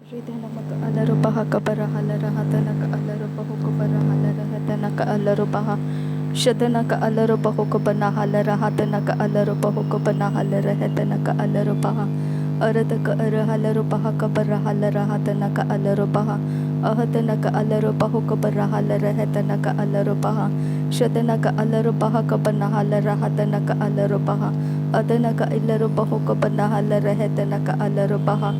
Ridhanamaka alarubaha kabarahalarahatanak alarubahu kubarahalarathanaka alarubaha Shadanaka alarubahu kubanahalarathanaka alarubahu kubanahalarathanaka alarubaha Aradaka arahalarubaha kabarahalarahathanaka alarubaha Ahatanaka alarubahu kubarahalarathanaka alarubaha Shadanaka alarubaha kabanahalarathanaka alarubaha Adanaka ilarubahu kubanahalarathanaka alarubaha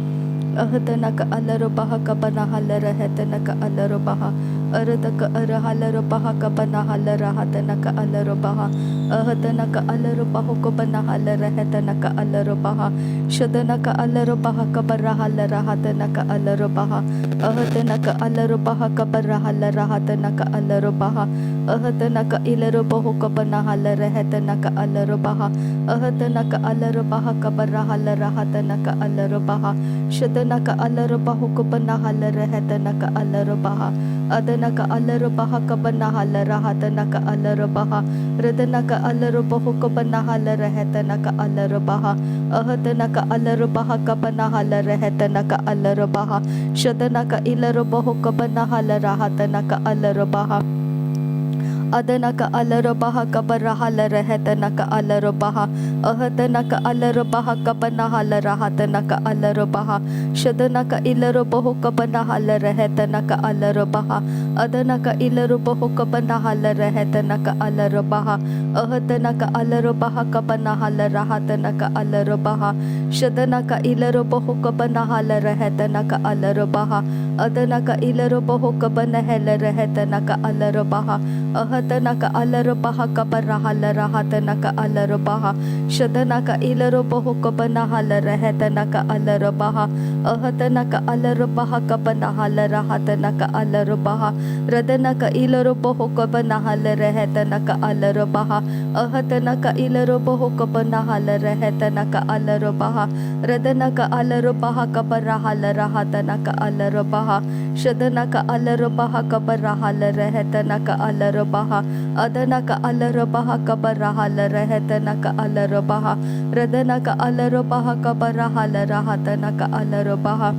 Ahatanaka alarubaha kabanahalarathanaka alarubaha Aradaka arahalarubaha kabanahalarathanaka alarubaha Ahatanaka alarubahu kabanahalarathanaka alarubaha Shadanaka alarubaha kabarahalarathanaka alarubaha Ahatanaka alarubaha kabarahalarathanaka alarubaha Ahatanaka ilarubahu kabanahalarathanaka alarubaha Ahatanaka alarubaha kabarahalarathanaka alarubaha Shadanaka alarubahu kabanahalarathanaka alarubaha Adanaka alarubaha kabanahalarathanaka alarubaha Radanaka alarubahu kabanahalarathanaka alarubaha Ahatanaka alarubaha kabanahalarathanaka alarubaha Shadanaka ilarubahu kabanahalarathanaka alarubaha Adanaka alarubaha kabarahalarathanaka alarubaha Ahatanaka alarubaha kabanahalarathanaka alarubaha Shadanaka ilarubahu kabanahalarathanaka alarubaha Adanaka ilarubahu kabanahalarathanaka alarubaha Ahatanaka alarubaha kabanahalarathanaka alarubaha Shadanaka ilarubahu kabanahalarathanaka alarubaha Adanaka ilarubahu kabanahalarathanaka alarubaha Ahatanaka alarubaha kabarahalarathanaka alarubaha Shadanaka ilarubahu kabanahalarathanaka alarubaha Ahatanaka alarubaha kabanahalarathanaka alarubaha Radanaka ilarubahu kabanahalarathanaka alarubaha Ahatanaka ilarubahu kabanahalarathanaka alarubaha Radanaka alarubaha kabarahalarathanaka alarubaha Shadanaka alarubaha kabarahalarathanaka alarubaha Adanaka alarubaha kabarahalarathanaka alarubaha Radanaka alarubaha kabarahalarathanaka alarubaha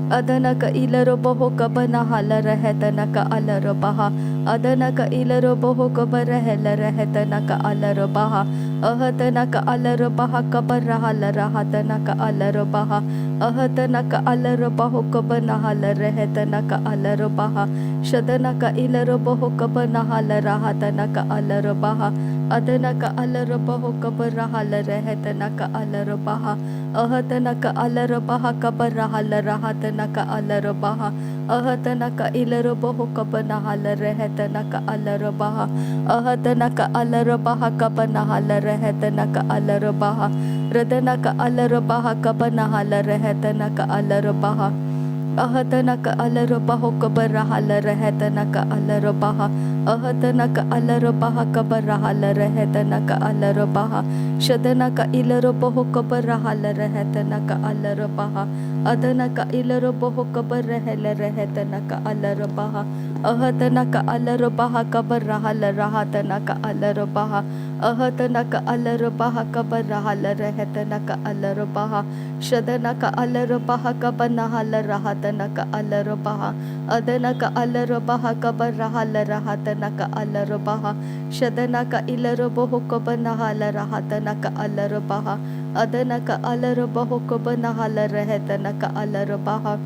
Adanaka ilarubahu kabanahalarathanaka alarubaha Adanaka ilarubahu kabarahalarathanaka alarubaha Ahatanaka alarubaha kabarahalarathanaka alarubaha Ahatanaka alarubahu kabanahalarathanaka alarubaha Shadanaka ilarubahu kabanahalarathanaka alarubaha Adanaka alarubahu kabarahalarathanaka alarubaha Ahatanaka alarubaha kabarahalarathanaka alarubaha Ahatanaka ilarubahu kabanahalarathanaka alarubaha Ahatanaka alarubaha kabanahalarathanaka alarubaha Radanaka alarubaha kabanahalarathanaka alarubaha Ahatanaka alarubahu kabarahalarathanaka alarubaha Ahatanaka alarubaha kabarahalarathanaka alarubaha Shadanaka ilarubahu kabarahalarathanaka alarubaha Adanaka ilarubahu kabarahalarathanaka alarubaha Ahatanaka alarubaha kabarahalarathanaka alarubaha Ahatanaka alarubaha kabarahalarathanaka alarubaha Shadanaka alarubaha kabanahalarathanaka alarubaha Adanaka alarubaha kabarahalarathanaka alarubaha Shadanaka ilarubahu kabanahalarathanaka alarubaha Adanaka alarubahu kabanahalarathanaka alarubaha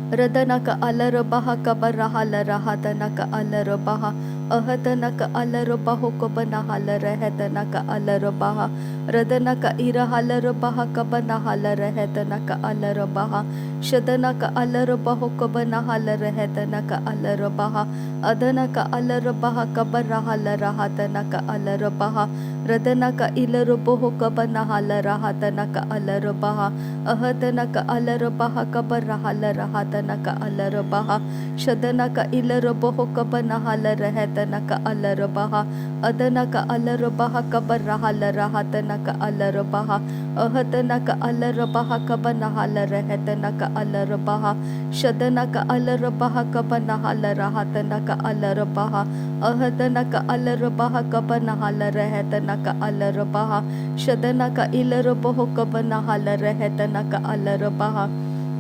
Radanaka alarubaha kabarahalarathanaka alarubaha Ahatanaka alarubahu kabanahalarathanaka alarubaha Radanaka irahalarubaha kabanahalarathanaka alarubaha Shadanaka alarubahu kabanahalarathanaka alarubaha Adanaka alarubaha kabarahalarathanaka alarubaha Radanaka ilarubahu kabanahalarathanaka alarubaha Ahatanaka alarubaha kabarahalarathanaka alarubaha Shadanaka ilarubahu kabanahalarathanaka alarubaha Adanaka alarubaha kabarahalarathanaka alarubaha Ahatanaka alarubaha kabanahalarathanaka alarubaha Shadanaka alarubaha kabanahalarathanaka alarubaha Ahatanaka alarubaha kabanahalarathanaka alarubaha Shadanaka ilarubahu kabanahalarathanaka alarubaha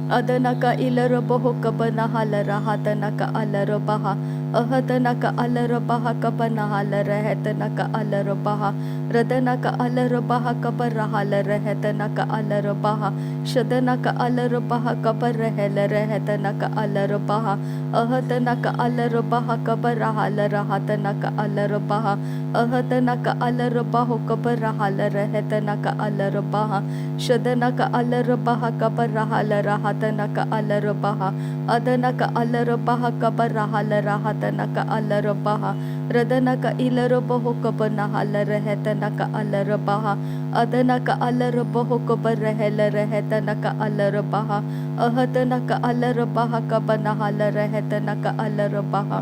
Adanaka ilarabaho kabanahala rahatanaka alarabaha. Ahatanaka alarabaha kabanahala rehetanaka alarabaha. Radanaka alarabaha kabarahala rehetanaka alarabaha. Shadanaka alarabaha kabarahela rehetanaka alarabaha. Ahatanaka alarabaha kabarahala rahatanaka alarabaha. Ahatanaka alarabaho kabarahala rehetanaka alarabaha. Shadanaka alarabaha kabarahala rahatanaka alarabaha. Adanaka alarabaha kabarahala rahatanaka alarabaha. Radanaka ilarabaho kabanahala rehetanaka alarabaha. Adanaka alarabaho kabarahela rehetanaka alarabaha. Ahatanaka alarabaha kabanahala rehetanaka alarabaha.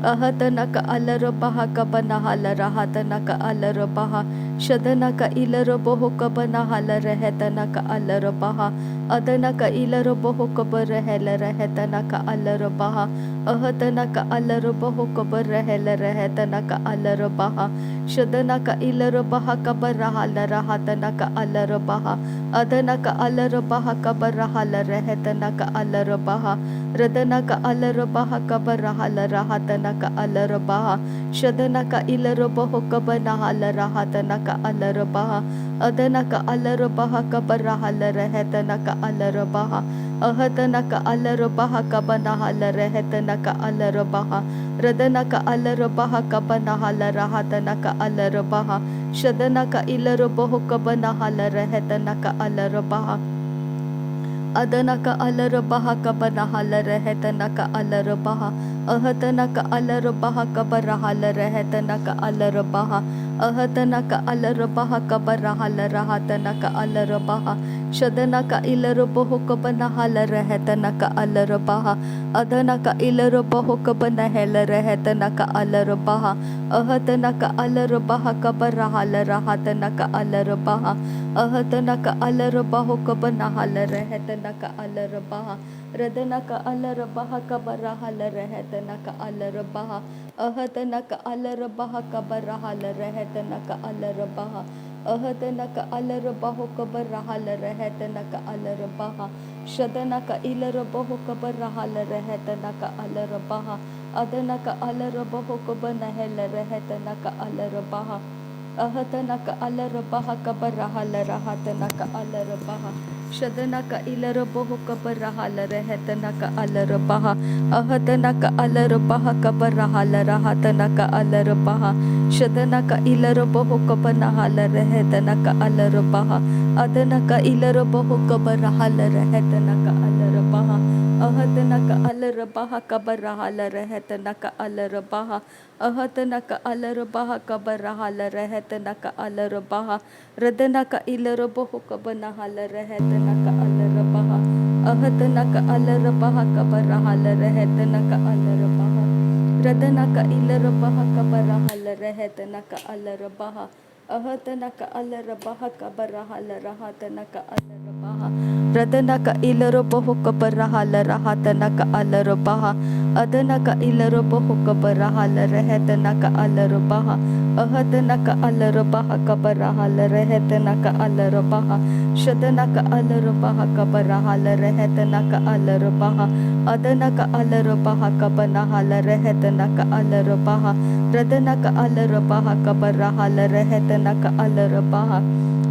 Ahatanaka alarabaha kabanahala rahatanaka alarabaha. Shadanaka ilarabaho kabanahala rehetanaka alarabaha. Adanaka ilarabaho kabarahela rehetanaka alarabaha. Ahatanaka alarabaho kabarahela rehetanaka alarabaha. Shadanaka ilarabaha kabarahala rahatanaka alarabaha. Adanaka alarabaha kabarahala rehetanaka alarabaha. Radanaka alarabaha kabarahala rahatanaka alarabaha. Shadanaka ilarabaho kabanahala rahatanaka alarabaha. Adanaka alarabaha kabarahala rehetanaka alarabaha. Ahatanaka alarabaha kabanahala rehetanaka alarabaha. Radanaka alarabaha kabanahala rahatanaka alarabaha. Shadanaka ilarabaho kabanahala rehetanaka alarabaha. Adanaka alarabaha kabanahala rehetanaka alarabaha. Ahatanaka alarabaha kabarahala rehetanaka alarabaha. Ahatanaka alarabaha kabarahala rahatanaka alarabaha. Shadanaka ilarabaho kabanahala rehetanaka alarabaha. Adanaka ilarabaho kabanahela rehetanaka alarabaha. Ahatanaka alarabaha kabarahala rahatanaka alarabaha. Ahatanaka alarabaho kabanahala rehetanaka alarabaha. Radanaka alarabaha kabarahala rehetanaka alarabaha. Ahatanaka alarabaha kabarahala rehetanaka alarabaha. Ahatanaka alarabaho kabarahala rehetanaka alarabaha. Shadanaka ilarabaho kabarahala rehetanaka alarabaha. Adanaka alarabaho kabanahela rehetanaka alarabaha. Ahatanaka alarabaha kabarahala rahatanaka alarabaha. Shadanaka ilarabaho kabarahala rehetanaka alarabaha. Ahatanaka alarabaha kabarahala rahatanaka alarabaha. Shadanaka ilarabaho kabanahala rehetanaka alarabaha. Adanaka ilarabaho kabarahala rehetanaka alarabaha. Ahatanaka alarabaha kabarahala rehetanaka alarabaha. Ahatanaka alarabaha kabarahala rehetanaka alarabaha. Radanaka ilarabaho kabanahala rehetanaka alarabaha. Ahatanaka alarabaha kabarahala rehetanaka alarabaha. Radanaka ilarabaha kabarahala rehetanaka alarabaha. Ahatanaka alarabaha kabarahala rahatanaka alarabaha. Radanaka ilarabaho kabarahala rahatanaka alarabaha. Adanaka ilarabaho kabarahala rehetanaka alarabaha. Ahatanaka alarabaha kabarahala rehetanaka alarabaha. Shadanaka alarabaha kabarahala rehetanaka alarabaha. Adanaka alarabaha kabanahala rehetanaka alarabaha. Radanaka alarabaha kabarahala rehetanaka alarabaha.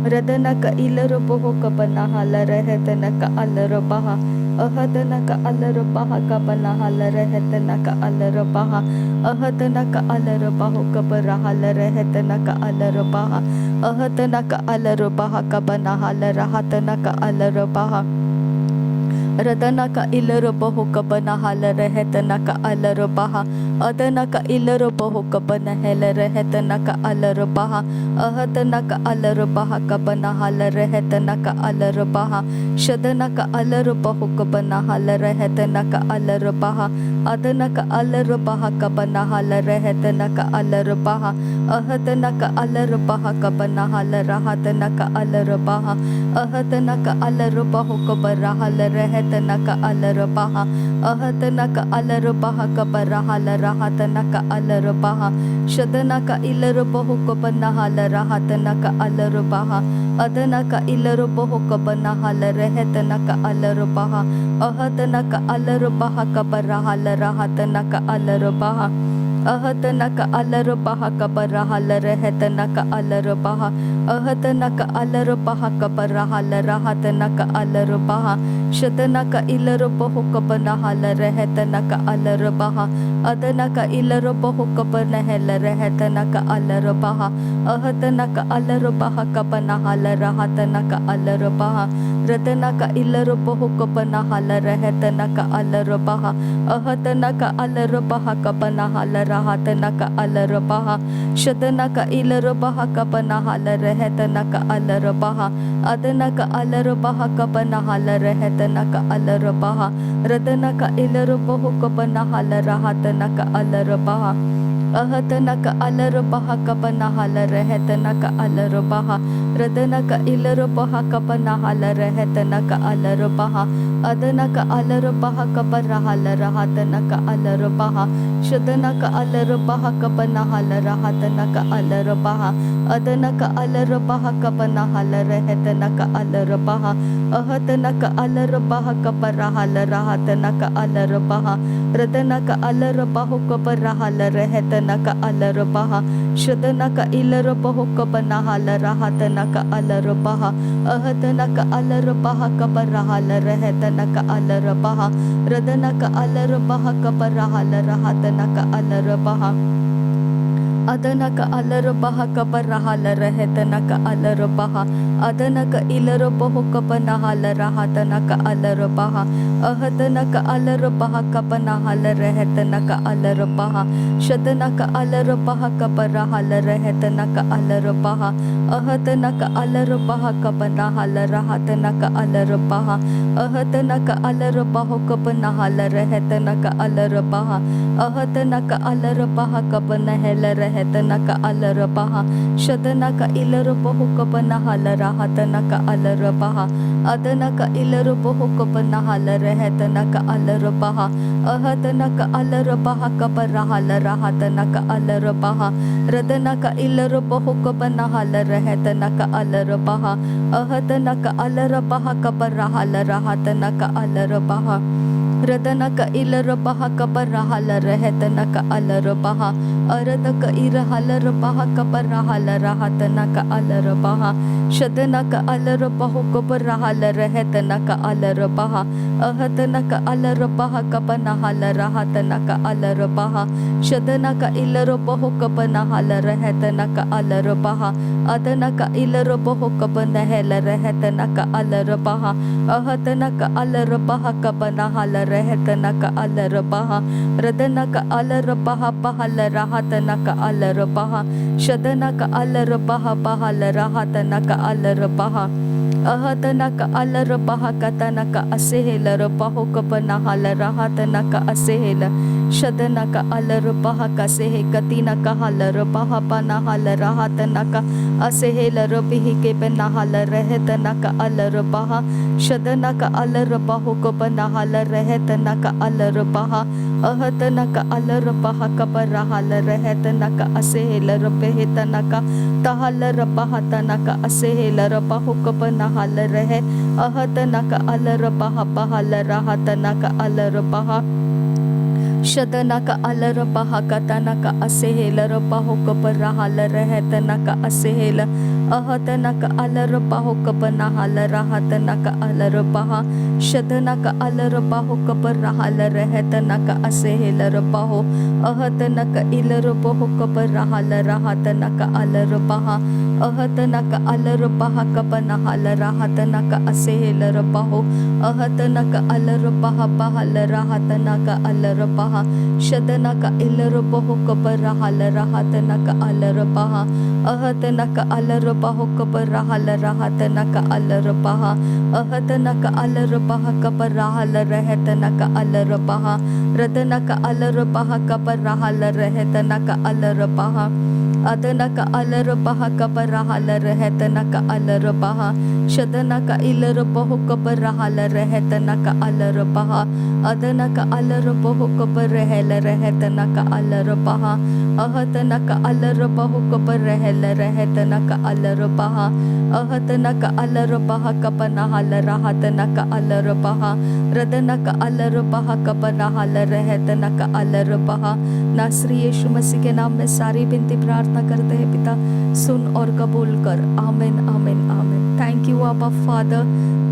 Radanaka ilarabaho kabanahala rehetanaka alarabaha. Ahatanaka alarabaha kabanahala rehetanaka alarabaha. Ahatanaka alarabaho kabarahala rehetanaka alarabaha. Ahatanaka alarabaha kabanahala rahatanaka alarabaha. Radanaka ilarabaho kabanahala rehetanaka alarabaha. Adanaka ilarabaho kabanahela rehetanaka alarabaha. Ahatanaka alarabaha kabanahala rehetanaka alarabaha. Shadanaka alarabaho kabanahala rehetanaka alarabaha. Adanaka alarabaha kabanahala rehetanaka alarabaha. Ahatanaka alarabaha kabanahala rahatanaka alarabaha. Ahatanaka alarabaho kabarahala rehetanaka alarabaha. Ahatanaka alarabaha kabarahala rahatanaka alarabaha. Shadanaka ilarabaho kabanahala rahatanaka alarabaha. adana ka ilaro boho kabana halare hetana ka alaro baha ahadana ka alaro baha kabara halara hatana ka alaro baha ahadana ka alaro baha kabara halare hetana ka alaro baha ahadana ka alaro baha kabara halara hatana ka alaro baha shadana ka ilaro boho kabana halare hetana ka alaro baha adana ka ilaro boho kabana helare hetana ka alaro baha ahadana ka alaro baha kabana halara hatana ka alaro baha radana ka ilaro boho kabana halare hetana ka alaro baha ahadana ka alaro baha kabana halara hatana ka alaro baha shadana ka ilaro baha kabana halare hetana ka alaro baha adana ka alaro baha kabana halare hetana ka alaro baha radana ka ilaro boho kabana halara hatana ka alaro baha ahadana ka alaro baha kabana halare hetana ka alaro baha radana ka ilaro baha kabana halare hetana ka alaro baha adana ka alaro baha kabara halara hatana ka alaro baha shadana ka alaro baha kabana halara hatana ka alaro baha adana ka alaro baha kabana halare hetana ka alaro baha ahadana ka alaro baha kabara halara hatana ka alaro baha radana ka alaro baho kabara halare hetana ka alaro baha shadana ka ilaro baho kabana halara hatana ka alaro baha ahadana ka alaro baha kabara halare hetana ka alaro baha radana ka alaro baha kabara halara hatana ka alaro baha adana ka alaro baha kabara halara hetana ka alaro baha adana ka ilaro boho kabana halara hatana ka alaro baha ahadana ka alaro baha kabana halara hetana ka alaro baha shadana ka alaro baha kabara halara hetana ka alaro baha ahadana ka alaro baha kabana halara hatana ka alaro baha ahadana ka alaro baho kabana halara hetana ka alaro baha ahadana ka alaro baha kabana helare hetana ka alaro baha shadana ka ilaro boho kabana halara hatana ka alaro baha adana ka ilaro boho kabana halara hetana ka alaro baha ahadana ka alaro baha kabara halara hatana ka alaro baha radana ka ilaro boho kabana halara hetana ka alaro baha ahadana ka alaro baha kabara halara hatana ka alaro baha radana ka ilaro baha kabara halara hetana ka alaro baha arada ka ira halara baha kabara halara hatana ka alaro baha shadana ka alaro baho kabara halara hetana ka alaro baha ahadana ka alaro baha kabana halara hatana ka alaro baha shadana ka ilaro baho kabana halara hetana ka alaro baha adana ka ilaro baho kabana helare hetana ka alaro baha ahadana ka alaro baha kabana halara hetana ka alaro baha radana ka alaro baha bahalara hatana ka alaro baha shadana ka alaro baha bahalara hatana ka alaro baha ahadana ka alaro baha katana ka asehela baho kabana halara hatana ka asehela shadana ka alaro baha kasehe katina ka halara baha bana halara hatana ka asehela bihi ke bana halara hetana ka alaro baha shadana ka alaro baho kabana halara hetana ka alaro baha ahadana ka alaro baha kabara halara hetana ka asehela behetana ka tahalara baha tana ka asehela baho kabana halara he ahadana ka alaro baha bahalara hatana ka alaro baha shadana ka alaro baha katana ka asehela baho kabara halara hetana ka asehela ahadana ka alaro baho kabana halara hatana ka alaro baha shadana ka alaro baho kabara halara hetana ka asehela baho ahadana ka ilaro baho kabara halara hatana ka alaro baha ahadana ka alaro baha kabana halara hatana ka asehela baho ahadana ka alaro baha bahalara hatana ka alaro baha shadana ka ilaro baho kabara halara hatana ka alaro baha ahadana ka alaro baho kabara halara hatana ka alaro baha ahadana ka alaro baha kabara halara hetana ka alaro baha radana ka alaro baha kabara halara hetana ka alaro baha अदनक अलरबह कबरहल रहतनक अलरबह शदनक इलरबह कबरहल रहतनक अलरबह अदनक अलरबह कबरहल रहतनक अलरबह अहतनक अलरबह कबरहल रहतनक अलरबह अहतनक अलरबह कबनहल रहतनक अलरबह रदनक अलरबह कबनहल रहतनक अलरबह। नासरी यीशु मसीह के नाम में सारी विनती प्रार्थना करते हैं पिता, सुन और कबूल कर। आमीन आमीन आमीन। थैंक यू आबा father,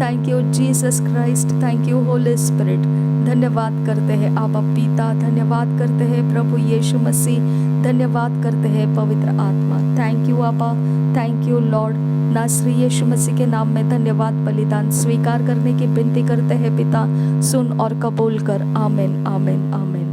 thank you Jesus Christ, thank you Holi spirit. धन्यवाद करते हैं आबा पिता, धन्यवाद करते हैं प्रभु यीशु मसीह, धन्यवाद करते हैं पवित्र आत्मा। थैंक यू आबा, थैंक यू लॉर्ड। नासरी यीशु मसीह के नाम में धन्यवाद बलिदान स्वीकार करने की विनती करते हैं पिता, सुन और कबूल कर। आमीन आमीन आमीन।